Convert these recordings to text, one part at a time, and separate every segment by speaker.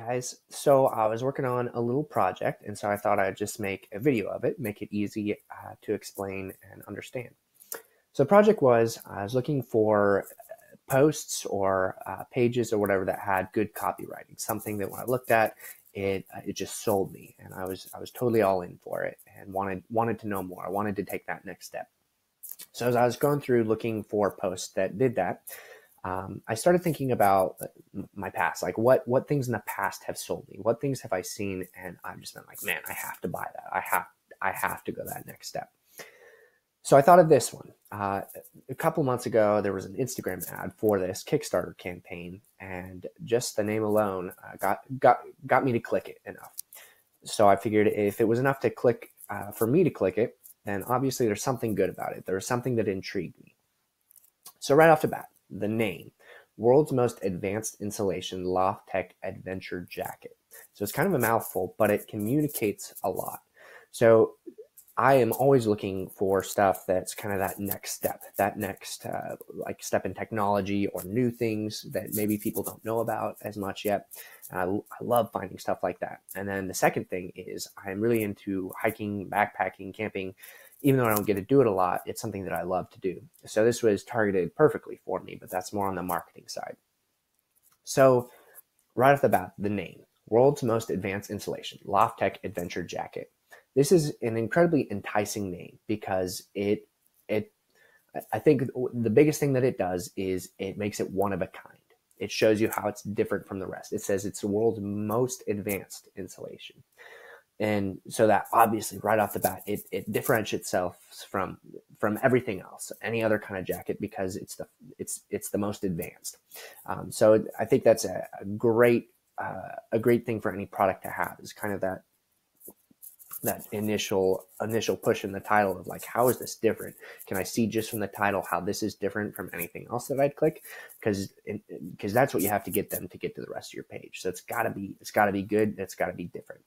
Speaker 1: Guys, so I was working on a little project, and so I thought I'd just make a video of it, make it easy to explain and understand. So the project was, I was looking for posts or pages or whatever that had good copywriting, something that when I looked at it just sold me, and I was totally all in for it and wanted to know more. I wanted to take that next step. So as I was going through looking for posts that did that, I started thinking about my past, like what things in the past have sold me, what things have I seen, and I've just been like, man, I have to buy that. I have to go that next step. So I thought of this one. A couple months ago, there was an Instagram ad for this Kickstarter campaign, and just the name alone got me to click it enough. So I figured if it was enough to click for me to click it, then obviously there's something good about it. There was something that intrigued me. So right off the bat, the name, World's Most Advanced Insulation Loft Tech Adventure Jacket. So it's kind of a mouthful, but it communicates a lot. So I am always looking for stuff that's kind of that next step, like step in technology or new things that maybe people don't know about as much yet. I love finding stuff like that. And then the second thing is I'm really into hiking, backpacking, camping. Even though I don't get to do it a lot, it's something that I love to do. So this was targeted perfectly for me, but that's more on the marketing side. So right off the bat, the name, World's Most Advanced Insulation, Loft Tech Adventure Jacket. This is an incredibly enticing name because I think the biggest thing that it does is it makes it one of a kind. It shows you how it's different from the rest. It says it's the world's most advanced insulation. And so that obviously right off the bat, it differentiates itself from everything else, any other kind of jacket, because it's the most advanced. So I think that's a great thing for any product to have, is kind of that initial push in the title of like, how is this different? Can I see just from the title how this is different from anything else that I'd click? Because that's what you have to get them to get to the rest of your page. So it's got to be good. It's got to be different.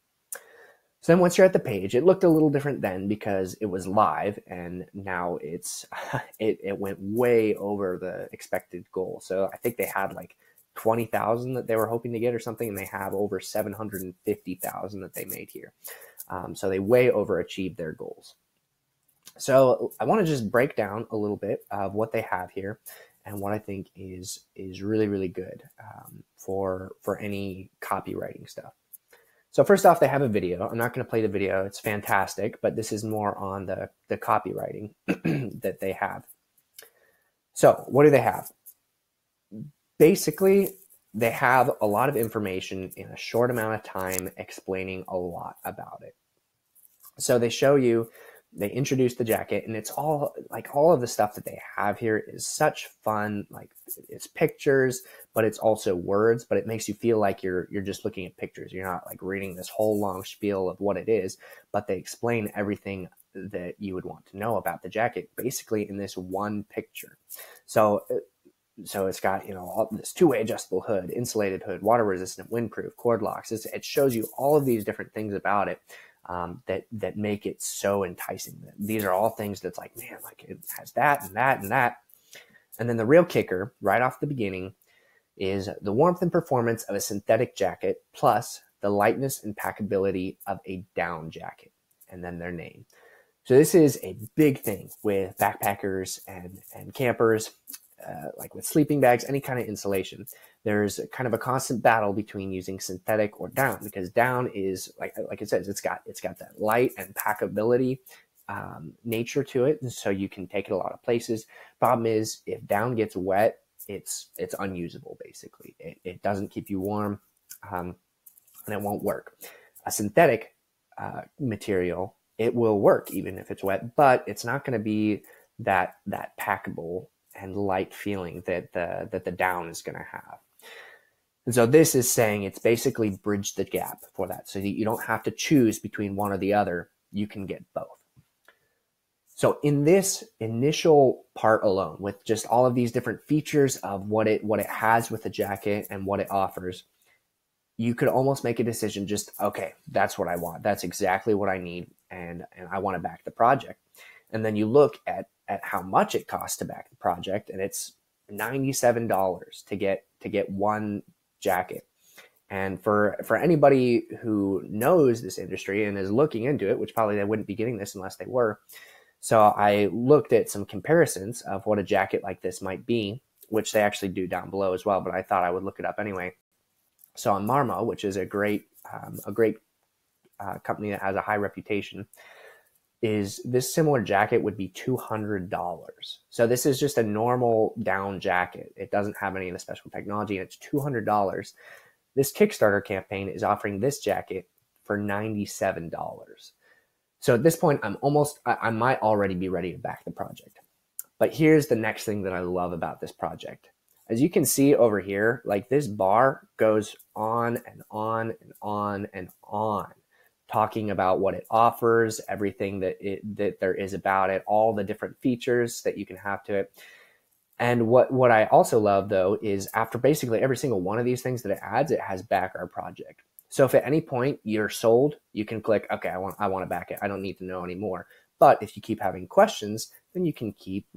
Speaker 1: So then once you're at the page, it looked a little different then because it was live, and now it went way over the expected goal. So I think they had like 20,000 that they were hoping to get or something, and they have over 750,000 that they made here. So they way overachieved their goals. So I want to just break down a little bit of what they have here and what I think is really, really good for any copywriting stuff. So first off, they have a video. I'm not going to play the video. It's fantastic, but this is more on the copywriting that they have. So what do they have? Basically, they have a lot of information in a short amount of time explaining a lot about it. So they introduce the jacket, and it's all of the stuff that they have here is such fun. Like, it's pictures, but it's also words, but it makes you feel like you're just looking at pictures. You're not like reading this whole long spiel of what it is, but they explain everything that you would want to know about the jacket basically in this one picture. So it's got, all this two-way adjustable hood, insulated hood, water resistant, windproof, cord locks. It shows you all of these different things about it that make it so enticing. These are all things that's like, man, like it has that and that and that. And then the real kicker right off the beginning is the warmth and performance of a synthetic jacket plus the lightness and packability of a down jacket, and then their name. So this is a big thing with backpackers and campers, like with sleeping bags, any kind of insulation. There's kind of a constant battle between using synthetic or down, because down is like it says, it's got that light and packability nature to it, and so you can take it a lot of places. Problem is, if down gets wet, it's unusable. Basically, it doesn't keep you warm, and it won't work. A synthetic material, it will work even if it's wet, but it's not going to be that packable and light feeling that the down is going to have. And so this is saying it's basically bridged the gap for that, so that you don't have to choose between one or the other. You can get both. So in this initial part alone, with just all of these different features of what it has with the jacket and what it offers, you could almost make a decision, just, okay, that's what I want. That's exactly what I need, and I want to back the project. And then you look at how much it costs to back the project, and it's $97 to get one jacket. And for anybody who knows this industry and is looking into it, which probably they wouldn't be getting this unless they were. So I looked at some comparisons of what a jacket like this might be, which they actually do down below as well, but I thought I would look it up anyway. So on Marmo, which is a great company that has a high reputation, is this similar jacket would be $200. So this is just a normal down jacket. It doesn't have any of the special technology, and it's $200. This Kickstarter campaign is offering this jacket for $97. So at this point, I might already be ready to back the project. But here's the next thing that I love about this project. As you can see over here, like this bar goes on and on and on and on, talking about what it offers, everything that there is about it, all the different features that you can have to it. And what I also love, though, is after basically every single one of these things that it adds, it has back our project. So if at any point you're sold, you can click, okay, I want to back it. I don't need to know anymore. But if you keep having questions, then you can keep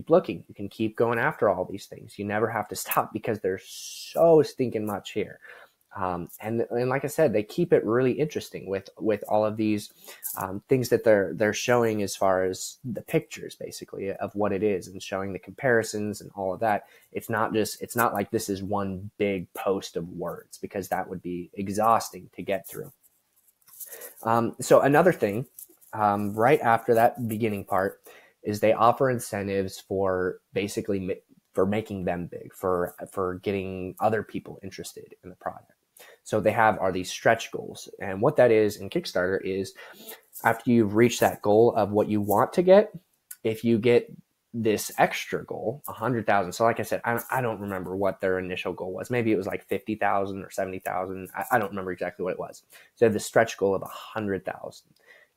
Speaker 1: looking. You can keep going after all these things. You never have to stop because there's so stinking much here. And like I said, they keep it really interesting with all of these things that they're showing as far as the pictures, basically, of what it is, and showing the comparisons and all of that. It's not like this is one big post of words, because that would be exhausting to get through. So another thing, right after that beginning part, is they offer incentives for basically for making them big, for getting other people interested in the product. So they are these stretch goals. And what that is in Kickstarter is, after you've reached that goal of what you want to get, if you get this extra goal, 100,000. So like I said, I don't remember what their initial goal was. Maybe it was like 50,000 or 70,000. I don't remember exactly what it was. So they have the stretch goal of 100,000.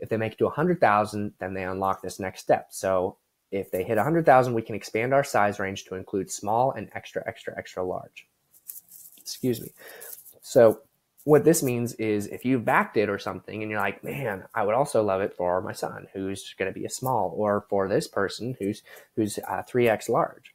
Speaker 1: If they make it to 100,000, then they unlock this next step. So if they hit 100,000, we can expand our size range to include small and extra, extra, extra large. Excuse me. So what this means is, if you've backed it or something and you're like, man, I would also love it for my son who's going to be a small, or for this person who's 3x large,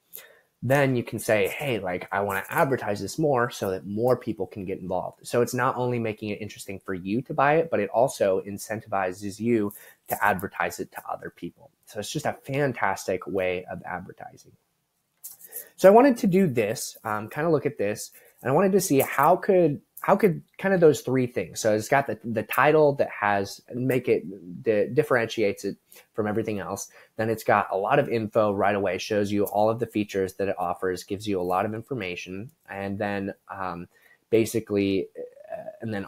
Speaker 1: then you can say, hey, like, I want to advertise this more so that more people can get involved. So it's not only making it interesting for you to buy it, but it also incentivizes you to advertise it to other people. So it's just a fantastic way of advertising. So I wanted to do this, kind of look at this, and I wanted to see how could kind of those three things. So it's got the title that differentiates it from everything else. Then it's got a lot of info right away, shows you all of the features that it offers, gives you a lot of information, and then basically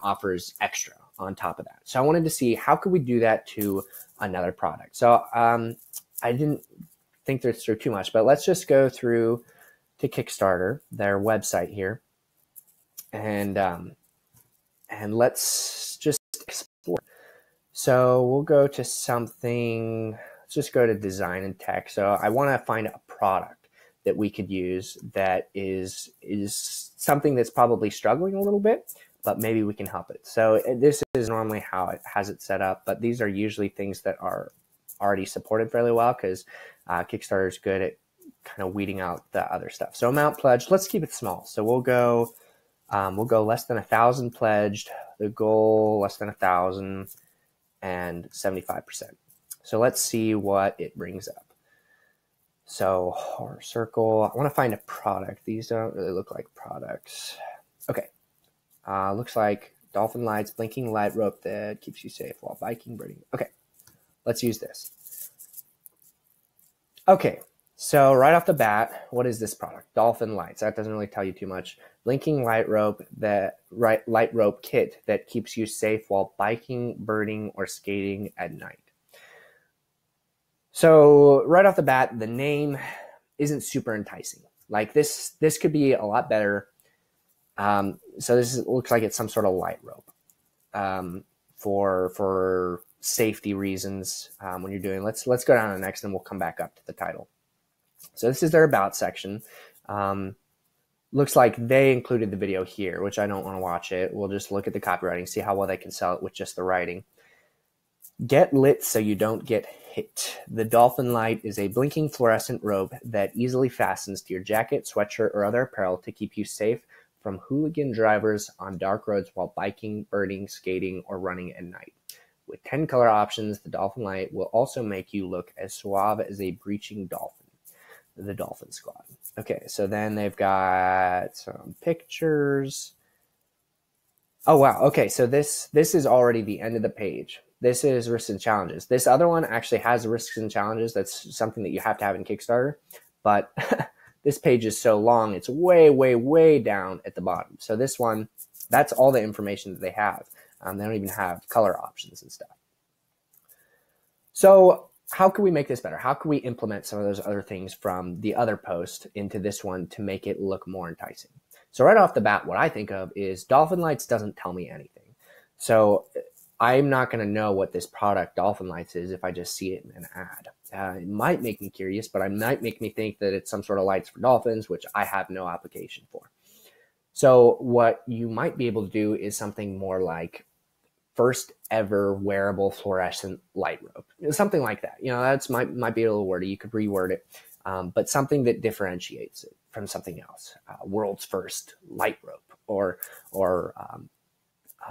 Speaker 1: offers extra on top of that. So I wanted to see how could we do that to another product. So I didn't think this through too much, but let's just go through to Kickstarter, their website here. And let's just explore. So we'll go to something, let's just go to design and tech. So I want to find a product that we could use that is something that's probably struggling a little bit, but maybe we can help it. So this is normally how it has it set up, but these are usually things that are already supported fairly well, because Kickstarter is good at kind of weeding out the other stuff. So amount pledged, let's keep it small. So we'll go less than 1,000 pledged, the goal less than 1,000, and 75%. So let's see what it brings up. So horror circle, I want to find a product. These don't really look like products. Okay. Looks like dolphin lights, blinking light rope that keeps you safe while biking, birding. Okay. Let's use this. Okay. So right off the bat, what is this product? Dolphin lights. That doesn't really tell you too much. Blinking light rope light rope kit that keeps you safe while biking, birding, or skating at night. So right off the bat, the name isn't super enticing. Like this could be a lot better. So looks like it's some sort of light rope for safety reasons when you're doing. Let's go down to the next, and we'll come back up to the title. So this is their about section. Looks like they included the video here, which I don't want to watch it. We'll just look at the copywriting, see how well they can sell it with just the writing. Get lit so you don't get hit. The dolphin light is a blinking fluorescent rope that easily fastens to your jacket, sweatshirt, or other apparel to keep you safe from hooligan drivers on dark roads while biking, birding, skating, or running at night. With 10 color options, the Dolphin Light will also make you look as suave as a breaching dolphin. The Dolphin Squad. Okay, so then they've got some pictures. Oh, wow. Okay, so this is already the end of the page. This is risks and challenges. This other one actually has risks and challenges. That's something that you have to have in Kickstarter. But this page is so long, it's way, way, way down at the bottom. So this one, that's all the information that they have. They don't even have color options and stuff. So how can we make this better? How can we implement some of those other things from the other post into this one to make it look more enticing? So right off the bat, what I think of is Dolphin Lights doesn't tell me anything. So I'm not going to know what this product Dolphin Lights is if I just see it in an ad. It might make me curious, but it might make me think that it's some sort of lights for dolphins, which I have no application for. So what you might be able to do is something more like first ever wearable fluorescent light rope, something like that. You know, that's might be a little wordy. You could reword it, but something that differentiates it from something else. World's first light rope, or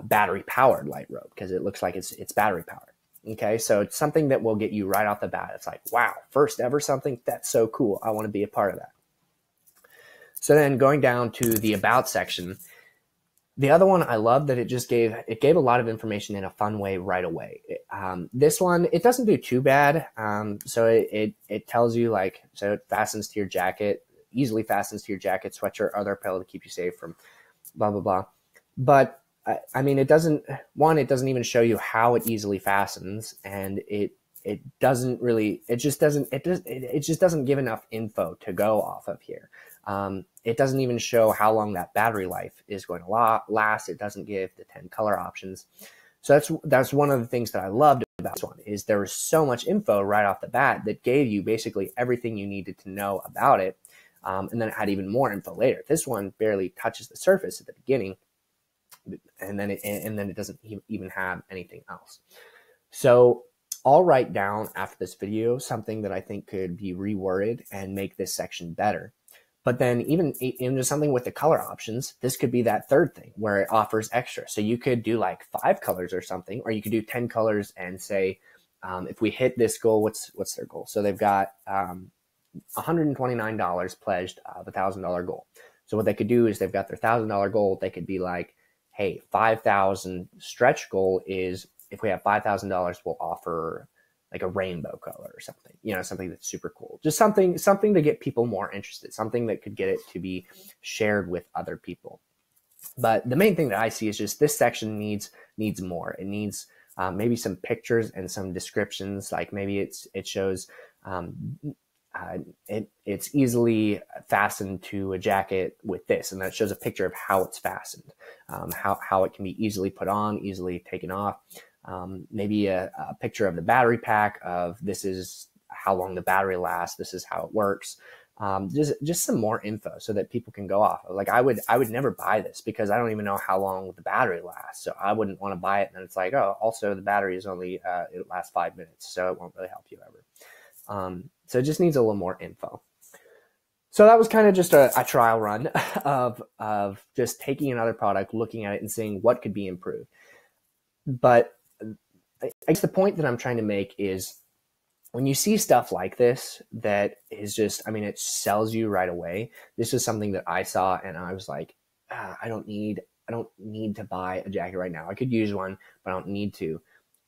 Speaker 1: battery powered light rope, because it looks like it's battery powered. Okay, so it's something that will get you right off the bat. It's like, wow, first ever something, that's so cool. I want to be a part of that. So then going down to the about section, the other one I love that it gave a lot of information in a fun way right away. This one, it doesn't do too bad. So it tells you, like, so it fastens to your jacket, easily fastens to your jacket, sweatshirt, other apparel to keep you safe from blah, blah, blah. But I mean, it doesn't even show you how it easily fastens, and it just doesn't give enough info to go off of here. It doesn't even show how long that battery life is going to last. It doesn't give the 10 color options. So that's one of the things that I loved about this one, is there was so much info right off the bat that gave you basically everything you needed to know about it. And then it had even more info later. This one barely touches the surface at the beginning, and then it doesn't even have anything else. So I'll write down after this video something that I think could be reworded and make this section better. But then even just something with the color options, this could be that third thing where it offers extra. So you could do like 5 colors or something, or you could do 10 colors and say, if we hit this goal, what's their goal? So they've got $129 pledged of $1,000 goal. So what they could do is they've got their $1,000 goal. They could be like, hey, 5,000 stretch goal is, if we have $5,000, we'll offer like a rainbow color or something, you know, something that's super cool. Just something to get people more interested, something that could get it to be shared with other people. But the main thing that I see is just this section needs more. It needs maybe some pictures and some descriptions. Like maybe it shows it's easily fastened to a jacket with this, and that shows a picture of how it's fastened, how it can be easily put on, easily taken off. Maybe a picture of the battery pack of this is how long the battery lasts, this is how it works. Just some more info so that people can go off. Like I would never buy this because I don't even know how long the battery lasts. So I wouldn't want to buy it. And then it's like, oh, also the battery is only, it lasts 5 minutes. So it won't really help you ever. So it just needs a little more info. So that was kind of just a trial run of just taking another product, looking at it and seeing what could be improved. But I guess the point that I'm trying to make is when you see stuff like this, that is just, I mean, it sells you right away. This is something that I saw and I was like, I don't need to buy a jacket right now. I could use one, but I don't need to.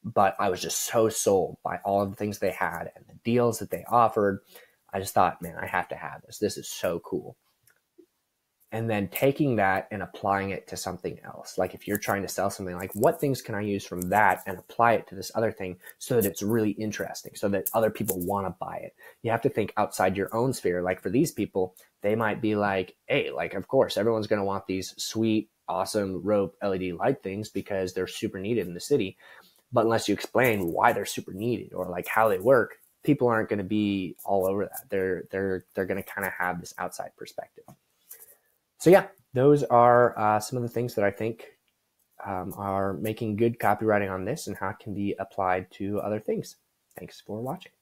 Speaker 1: But I was just so sold by all of the things they had and the deals that they offered. I just thought, man, I have to have this. This is so cool. And then taking that and applying it to something else. Like if you're trying to sell something, like what things can I use from that and apply it to this other thing so that it's really interesting, so that other people want to buy it. You have to think outside your own sphere. Like for these people, they might be like, hey, like, of course, everyone's going to want these sweet, awesome rope LED light things because they're super needed in the city. But unless you explain why they're super needed or like how they work, people aren't going to be all over that. They're going to kind of have this outside perspective. So yeah, those are some of the things that I think are making good copywriting on this and how it can be applied to other things. Thanks for watching.